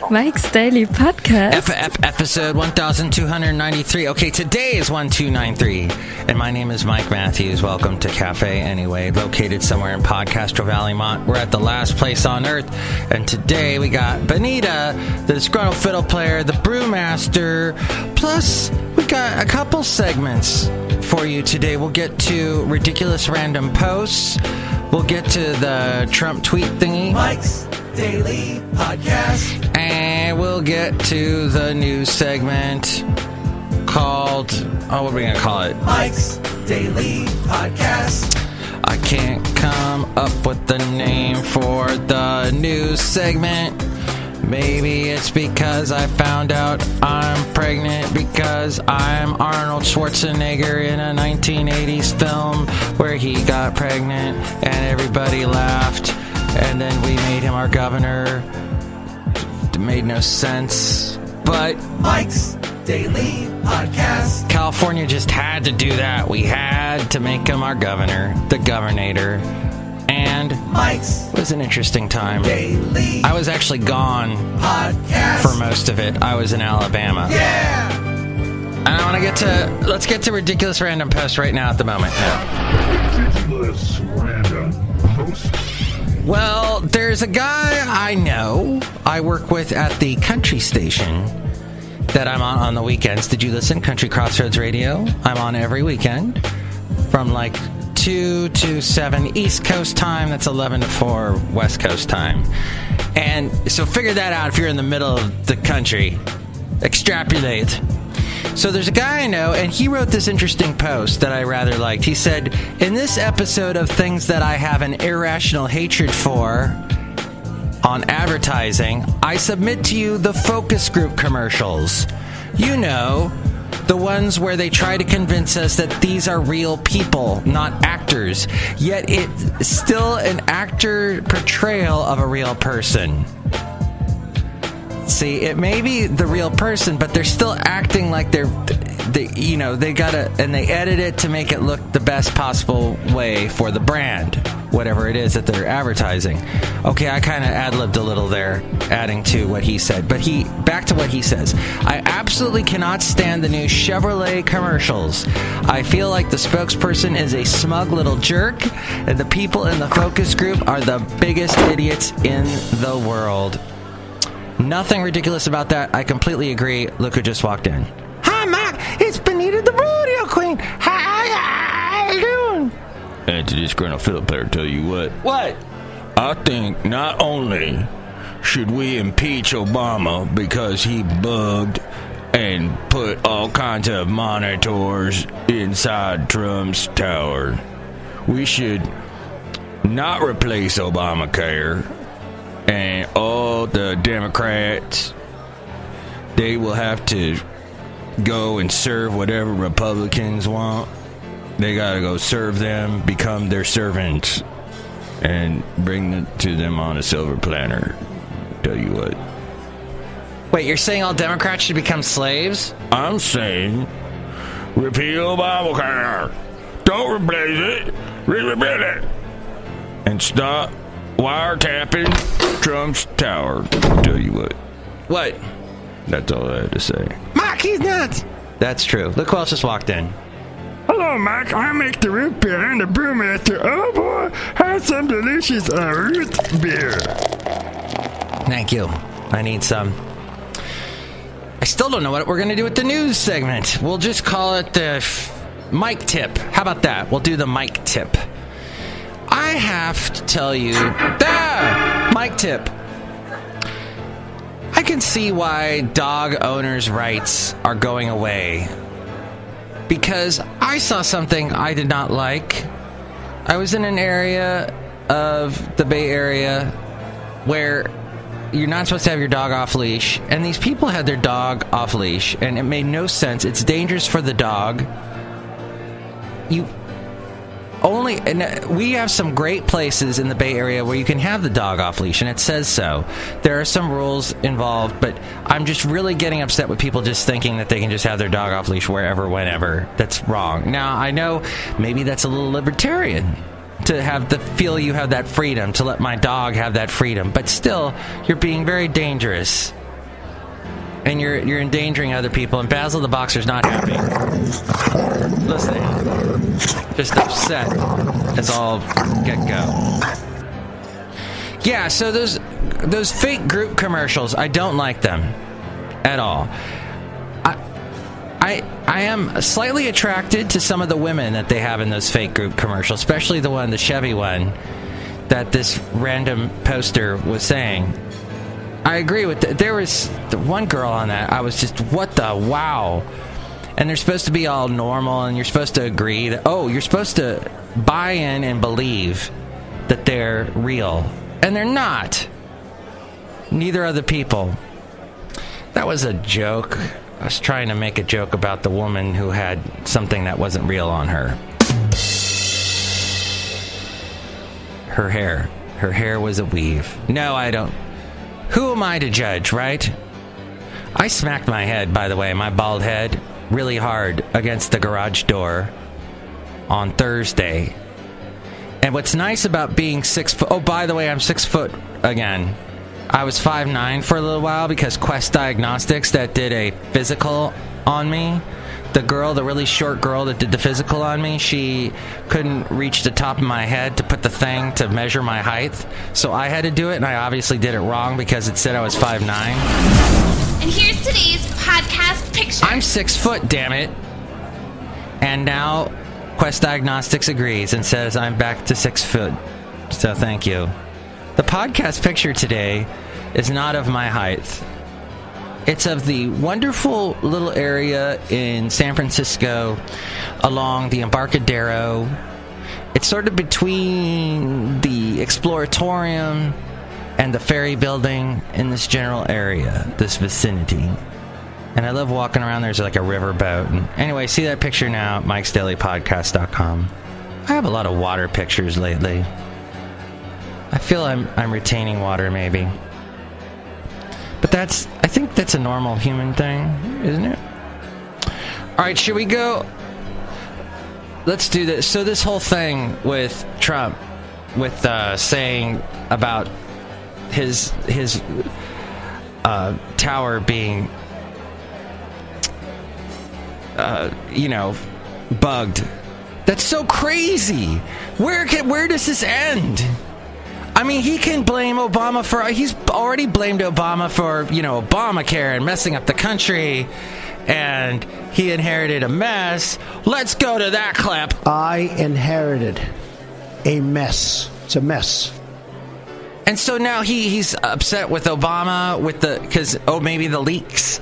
Mike's Daily Podcast. Episode 1293. Okay, today is 1293. And my name is Mike Matthews. Welcome to Cafe Anyway, located somewhere in Podcastro Valley, Mont. We're at the last place on earth. And today we got Benita, the Disgruntled Fiddle Player, the Brewmaster. Plus, we got a couple segments for you today. We'll get to ridiculous random posts. We'll get to the Trump tweet thingy. Mike's Daily Podcast. And we'll get to the news segment called, what are we going to call it? Mike's Daily Podcast. I can't come up with the name for the news segment. Maybe it's because I found out I'm pregnant because I'm Arnold Schwarzenegger in a 1980s film where he got pregnant and everybody laughed. And then we made him our governor. It made no sense. But Mike's Daily Podcast. California just had to do that. We had to make him our governor, the governator. And Mike's it was an interesting time. Daily I was actually gone Podcast for most of it. I was in Alabama. Yeah! And I want to let's get to ridiculous random posts right now at the moment. Ridiculous random posts. Well, there's a guy I know I work with at the country station that I'm on the weekends. Did you listen? Country Crossroads Radio. I'm on every weekend from like 2 to 7 East Coast time. That's 11 to 4 West Coast time. And so figure that out if you're in the middle of the country. Extrapolate. So there's a guy I know, and he wrote this interesting post that I rather liked. He said, in this episode of things that I have an irrational hatred for on advertising, I submit to you the focus group commercials. You know, the ones where they try to convince us that these are real people, not actors. Yet it's still an actor portrayal of a real person. See, it may be the real person, but they're still acting like they gotta, and they edit it to make it look the best possible way for the brand, whatever it is that they're advertising. Okay, I kind of ad-libbed a little there, adding to what he said, but back to what he says. I absolutely cannot stand the new Chevrolet commercials. I feel like the spokesperson is a smug little jerk, and the people in the focus group are the biggest idiots in the world. Nothing ridiculous about that. I completely agree. Look who just walked in. Hi, Mike. It's Benita the Rodeo Queen. How you doing? And to this Disgruntled Fiddle Player, tell you what. What? I think not only should we impeach Obama because he bugged and put all kinds of monitors inside Trump's tower, we should not replace Obamacare. And all the Democrats, they will have to go and serve whatever Republicans want. They got to go serve them, become their servants, and bring it to them on a silver platter. Tell you what. Wait, you're saying all Democrats should become slaves? I'm saying repeal Obamacare. Don't replace it. Repeal it. And stop wiretapping Trump's tower. Tell you what. What? That's all I had to say. Mike, he's nuts. That's true. Look who else just walked in. Hello, Mike. I make the root beer and the brewmaster. Oh boy, have some delicious root beer. Thank you. I need some. I still don't know what we're going to do with the news segment. We'll just call it the Mike tip. How about that? We'll do the Mike tip. I have to tell you, Mike tip. I can see why dog owners' rights are going away. Because I saw something I did not like. I was in an area of the Bay Area where you're not supposed to have your dog off leash, and these people had their dog off leash, and it made no sense. It's dangerous for the dog. and we have some great places in the Bay Area where you can have the dog off leash, and it says so. There are some rules involved, but I'm just really getting upset with people just thinking that they can just have their dog off leash wherever, whenever. That's wrong. Now, I know maybe that's a little libertarian to have the feel you have that freedom, to let my dog have that freedom, but still, you're being very dangerous. And you're endangering other people, and Basil the Boxer's not happy. Listening. Just upset as all get-go. Yeah, so those fake group commercials, I don't like them at all. I am slightly attracted to some of the women that they have in those fake group commercials, especially the Chevy one that this random poster was saying. I agree with that. There was one girl on that. I was just, what the wow. And they're supposed to be all normal, and you're supposed to agree that, you're supposed to buy in and believe that they're real. And they're not. Neither are the people. That was a joke. I was trying to make a joke about the woman who had something that wasn't real on her. Her hair was a weave. No, I don't. Who am I to judge, right? I smacked my head, by the way, my bald head, really hard against the garage door on Thursday. And what's nice about being 6 foot... Oh, by the way, I'm 6 foot again. I was 5'9" for a little while because Quest Diagnostics that did a physical on me. The really short girl that did the physical on me, she couldn't reach the top of my head to put the thing to measure my height. So I had to do it, and I obviously did it wrong because it said I was 5'9". And here's today's podcast picture. I'm 6 foot, damn it. And now Quest Diagnostics agrees and says I'm back to 6 foot. So thank you. The podcast picture today is not of my height. It's of the wonderful little area in San Francisco along the Embarcadero. It's sort of between the Exploratorium and the Ferry Building in this general area, this vicinity. And I love walking around. There's like a riverboat. And anyway, see that picture now at MIKEs-DAILY-PODCAST.com. I have a lot of water pictures lately. I feel I'm retaining water, maybe. But I think that's a normal human thing, isn't it? All right, should we go? Let's do this. So this whole thing with Trump, with saying about his tower being, bugged. That's so crazy. Where does this end? I mean, he can blame Obama for... He's already blamed Obama for, Obamacare and messing up the country. And he inherited a mess. Let's go to that clip. I inherited a mess. It's a mess. And so now he's upset with Obama because maybe the leaks.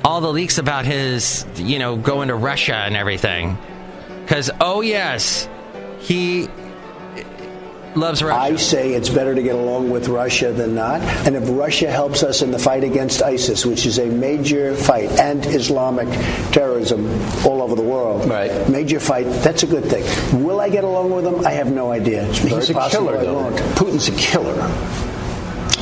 All the leaks about his, going to Russia and everything. Because, yes, he... loves Russia. I say it's better to get along with Russia than not. And if Russia helps us in the fight against ISIS, which is a major fight, and Islamic terrorism all over the world, right? Major fight, that's a good thing. Will I get along with him? I have no idea. He's a killer, though. Putin's a killer.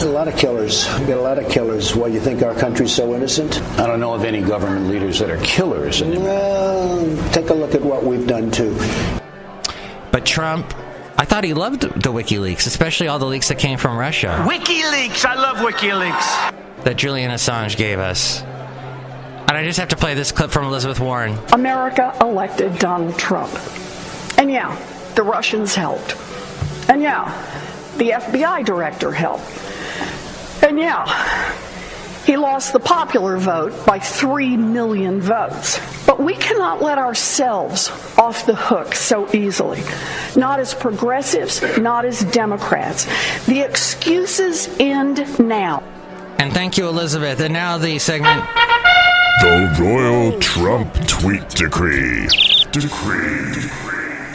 A lot of killers. We got a lot of killers. Why, you think our country's so innocent? I don't know of any government leaders that are killers. Well, take a look at what we've done, too. But Trump... I thought he loved the WikiLeaks, especially all the leaks that came from Russia. WikiLeaks! I love WikiLeaks! That Julian Assange gave us. And I just have to play this clip from Elizabeth Warren. America elected Donald Trump. And the Russians helped. And the FBI director helped. And he lost the popular vote by 3 million votes. But we cannot let ourselves off the hook so easily. Not as progressives, not as Democrats. The excuses end now. And thank you, Elizabeth. And now the segment... The Royal Trump Tweet Decree.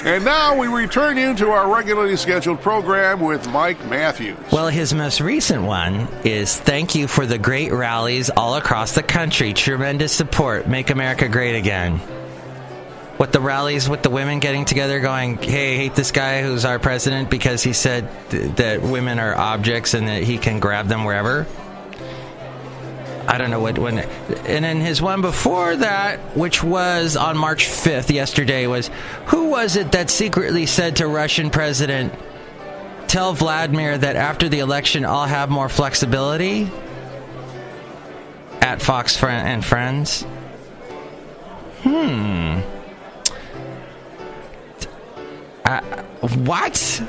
And now we return you to our regularly scheduled program with Mike Matthews. Well, his most recent one is thank you for the great rallies all across the country. Tremendous support. Make America great again. What, the rallies with the women getting together going, hey, I hate this guy who's our president because he said that women are objects and that he can grab them wherever? I don't know when. And then his one before that, which was on March 5th, yesterday, was, who was it that secretly said to Russian president, tell Vladimir that after the election I'll have more flexibility? At Fox and Friends. What?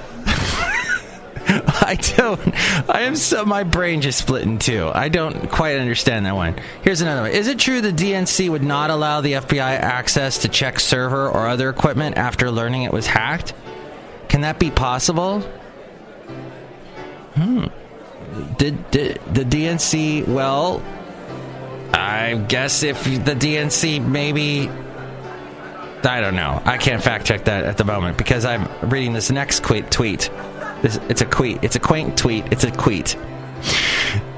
My brain just split in two. I don't quite understand that one. Here's another one. Is it true the DNC would not allow the FBI access to check server or other equipment after learning it was hacked? Can that be possible? Did the DNC, well, I guess if the DNC maybe, I don't know. I can't fact check that at the moment because I'm reading this next tweet. It's a quaint tweet.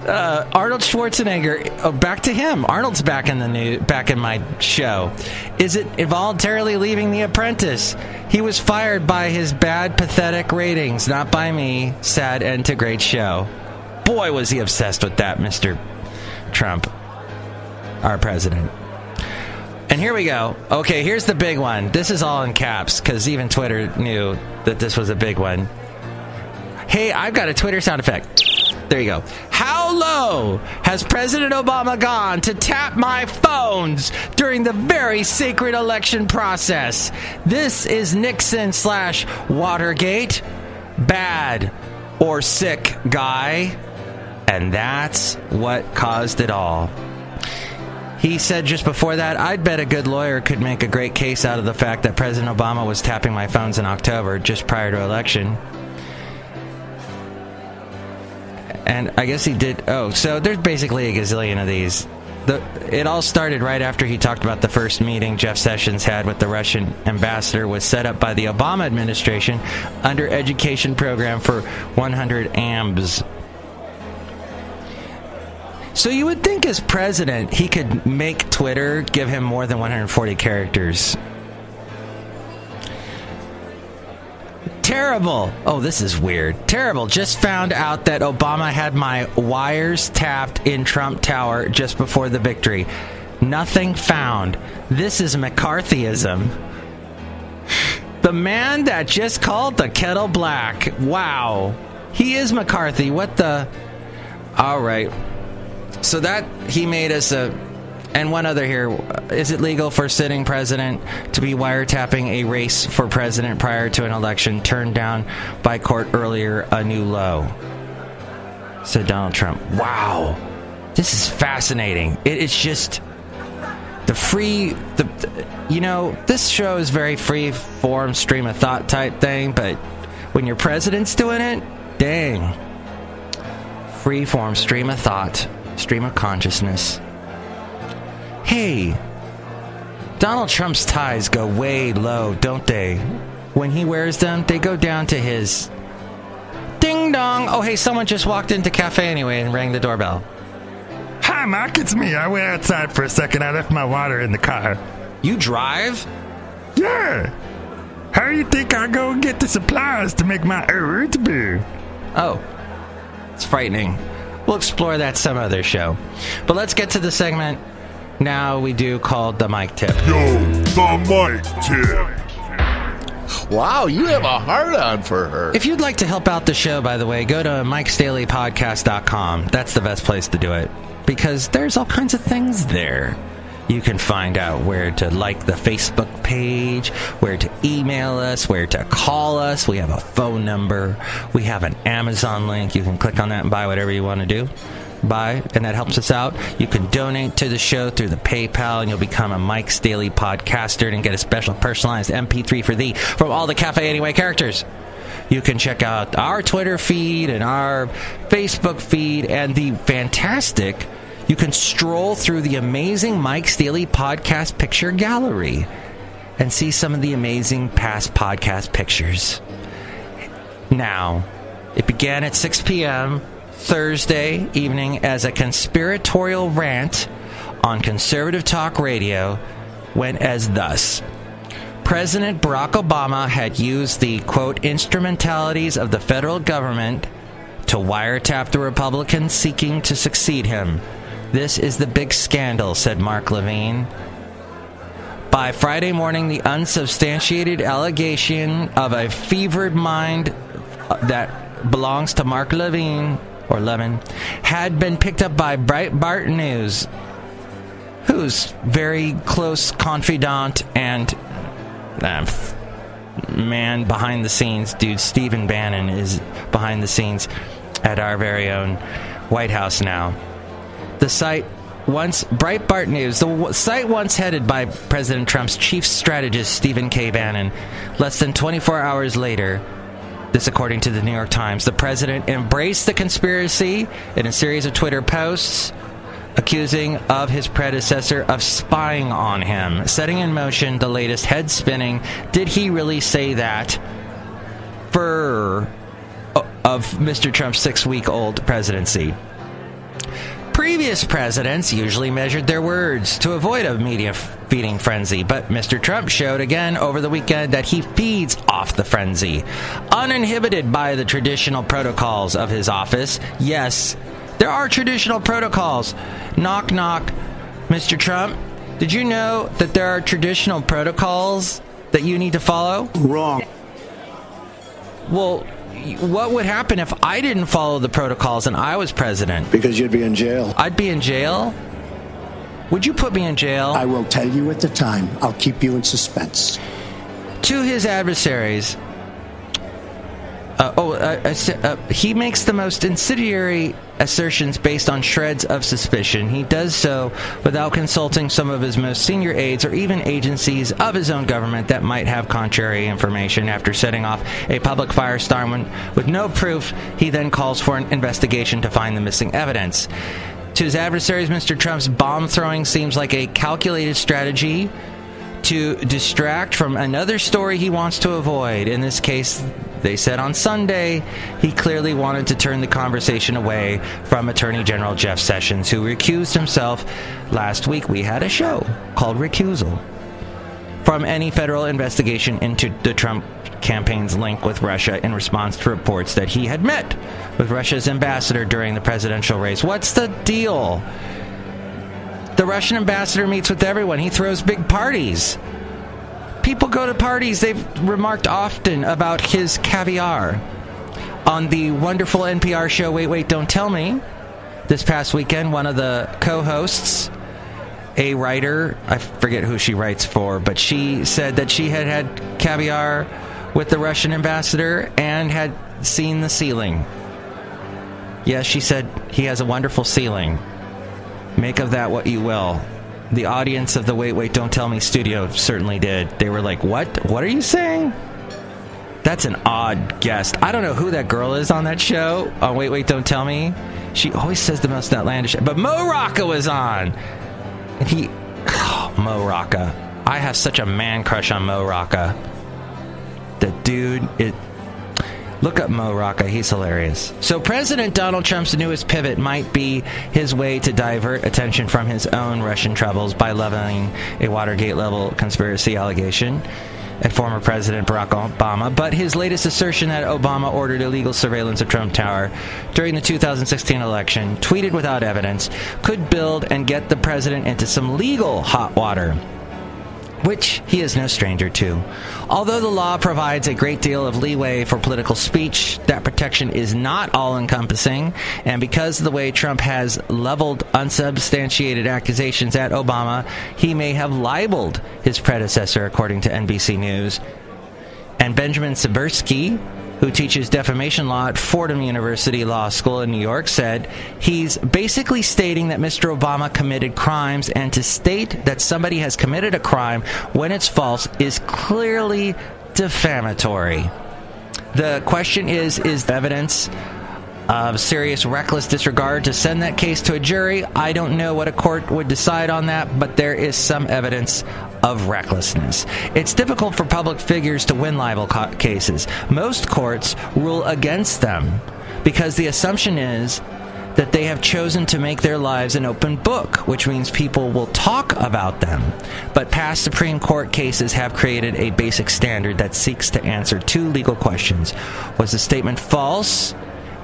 Arnold Schwarzenegger, back to him. Arnold's back in my show. Is it involuntarily leaving The Apprentice? He was fired by his bad, pathetic ratings, not by me. Sad end to great show. Boy, was he obsessed with that, Mr. Trump, our president. And here we go. Okay, here's the big one. This is all in caps because even Twitter knew that this was a big one. Hey, I've got a Twitter sound effect. There you go. How low has President Obama gone to tap my phones during the very sacred election process? This is Nixon/Watergate. Bad or sick guy. And that's what caused it all. He said just before that, I'd bet a good lawyer could make a great case out of the fact that President Obama was tapping my phones in October, just prior to election. And I guess he did. Oh, so there's basically a gazillion of these. It all started right after he talked about the first meeting Jeff Sessions had with the Russian ambassador was set up by the Obama administration under education program for 100 AMBs. So you would think as president, he could make Twitter give him more than 140 characters. Terrible. Oh, this is weird. Terrible. Just found out that Obama had my wires tapped in Trump Tower just before the victory. Nothing found. This is McCarthyism. The man that just called the kettle black. Wow. He is McCarthy. What the... All right. So that he made us a... And one other here. Is it legal for sitting president to be wiretapping a race for president prior to an election turned down by court earlier, a new low? Said Donald Trump. Wow. This is fascinating. It's just this show is very free form, stream of thought type thing, but when your president's doing it, dang. Free form, stream of thought, stream of consciousness. Hey, Donald Trump's ties go way low, don't they? When he wears them, they go down to his... Ding dong! Oh, hey, someone just walked into Cafe Anyway and rang the doorbell. Hi, Mark, it's me. I went outside for a second. I left my water in the car. You drive? Yeah. How do you think I go and get the supplies to make my roots beer? Oh, it's frightening. We'll explore that some other show. But let's get to the segment now we do called the Mike Tip. Yo, the Mike Tip. Wow, you have a heart-on for her. If you'd like to help out the show, by the way, go to MIKEs-DAILY-PODCAST.com. That's the best place to do it, because there's all kinds of things there. You can find out where to like the Facebook page, where to email us, where to call us. We have a phone number. We have an Amazon link. You can click on that and buy whatever you want to do. Buy, and that helps us out. You can donate to the show through the PayPal, and you'll become a Mike's Daily Podcaster and get a special personalized MP3 for thee from all the Cafe Anyway characters. You can check out our Twitter feed and our Facebook feed and the fantastic... You can stroll through the amazing Mike's Daily Podcast Picture Gallery and see some of the amazing past podcast pictures. Now, it began at 6 p.m. Thursday evening as a conspiratorial rant on Conservative Talk Radio went as thus. President Barack Obama had used the, quote, instrumentalities of the federal government to wiretap the Republicans seeking to succeed him. This is the big scandal, said Mark Levine. By Friday morning, the unsubstantiated allegation of a fevered mind that belongs to Mark Levine, or Levin, had been picked up by Breitbart News, whose very close confidant and man behind the scenes, dude, Stephen Bannon, is behind the scenes at our very own White House now. The site once, Breitbart News, the site once headed by President Trump's chief strategist, Stephen K. Bannon, less than 24 hours later, this according to the New York Times, the president embraced the conspiracy in a series of Twitter posts accusing of his predecessor of spying on him, setting in motion the latest head-spinning, did he really say that, furor of Mr. Trump's 6-week-old presidency. Previous presidents usually measured their words to avoid a media feeding frenzy, but Mr. Trump showed again over the weekend that he feeds off the frenzy, uninhibited by the traditional protocols of his office. Yes, there are traditional protocols. Knock, knock. Mr. Trump, did you know that there are traditional protocols that you need to follow? Wrong. Well, what would happen if I didn't follow the protocols and I was president? Because you'd be in jail. I'd be in jail? Would you put me in jail? I will tell you at the time. I'll keep you in suspense. To his adversaries, he makes the most incendiary assertions based on shreds of suspicion. He does so without consulting some of his most senior aides or even agencies of his own government that might have contrary information. After setting off a public firestorm with no proof, he then calls for an investigation to find the missing evidence. To his adversaries, Mr. Trump's bomb throwing seems like a calculated strategy to distract from another story he wants to avoid. In this case, they said on Sunday, he clearly wanted to turn the conversation away from Attorney General Jeff Sessions, who recused himself last week. We had a show called Recusal, from any federal investigation into the Trump campaign's link with Russia in response to reports that he had met with Russia's ambassador during the presidential race. What's the deal? The Russian ambassador meets with everyone. He throws big parties. People go to parties. They've remarked often about his caviar. On the wonderful NPR show, Wait, Don't Tell Me, this past weekend, one of the co-hosts, a writer, I forget who she writes for, but she said that she had had caviar with the Russian ambassador and had seen the ceiling. Yes, she said he has a wonderful ceiling. Make of that what you will. The audience of the Wait, Don't Tell Me studio certainly did. They were like, what? What are you saying? That's an odd guest. I don't know who that girl is on that show, on Wait, Don't Tell Me. She always says the most outlandish. But Mo Rocca was on. And Mo Rocca. I have such a man crush on Mo Rocca. The dude, look up Mo Rocca. He's hilarious. So President Donald Trump's newest pivot might be his way to divert attention from his own Russian troubles by leveling a Watergate-level conspiracy allegation at former President Barack Obama. But his latest assertion that Obama ordered illegal surveillance of Trump Tower during the 2016 election, tweeted without evidence, could build and get the president into some legal hot water, which he is no stranger to. Although the law provides a great deal of leeway for political speech, that protection is not all-encompassing, and because of the way Trump has leveled unsubstantiated accusations at Obama, he may have libeled his predecessor, according to NBC News. And Benjamin Sebersky, who teaches defamation law at Fordham University Law School in New York, said he's basically stating that Mr. Obama committed crimes, and to state that somebody has committed a crime when it's false is clearly defamatory. The question is evidence of serious reckless disregard to send that case to a jury? I don't know what a court would decide on that, but there is some evidence of recklessness. It's difficult for public figures to win libel cases. Most courts rule against them because the assumption is that they have chosen to make their lives an open book, which means people will talk about them. But past Supreme Court cases have created a basic standard that seeks to answer two legal questions. Was the statement false?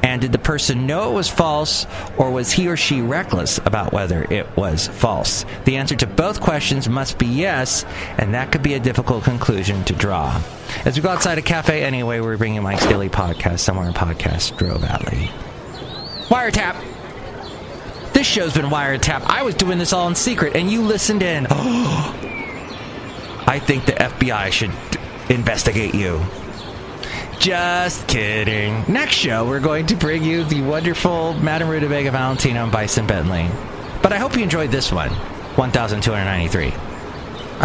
And did the person know it was false, or was he or she reckless about whether it was false? The answer to both questions must be yes, and that could be a difficult conclusion to draw. As we go outside a cafe anyway, we're bringing Mike's Daily Podcast somewhere in Podcast Grove Alley. Wiretap! This show's been wiretapped. I was doing this all in secret, and you listened in. I think the FBI should investigate you. Just kidding. Next show, we're going to bring you the wonderful Madame Rootabega, Valentino, and Bison Bentley. But I hope you enjoyed this one, 1293. I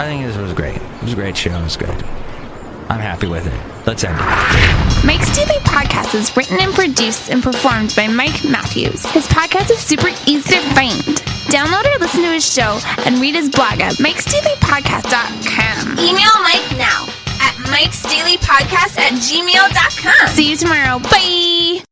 think this was great. It was a great show. It was good. I'm happy with it. Let's end it. Mike's Daily Podcast is written and produced and performed by Mike Matthews. His podcast is super easy to find. Download or listen to his show and read his blog at MIKEs-DAILY-PODCAST.com. Email Mike now at MIKEs-DAILY-PODCAST@gmail.com. See you tomorrow. Bye!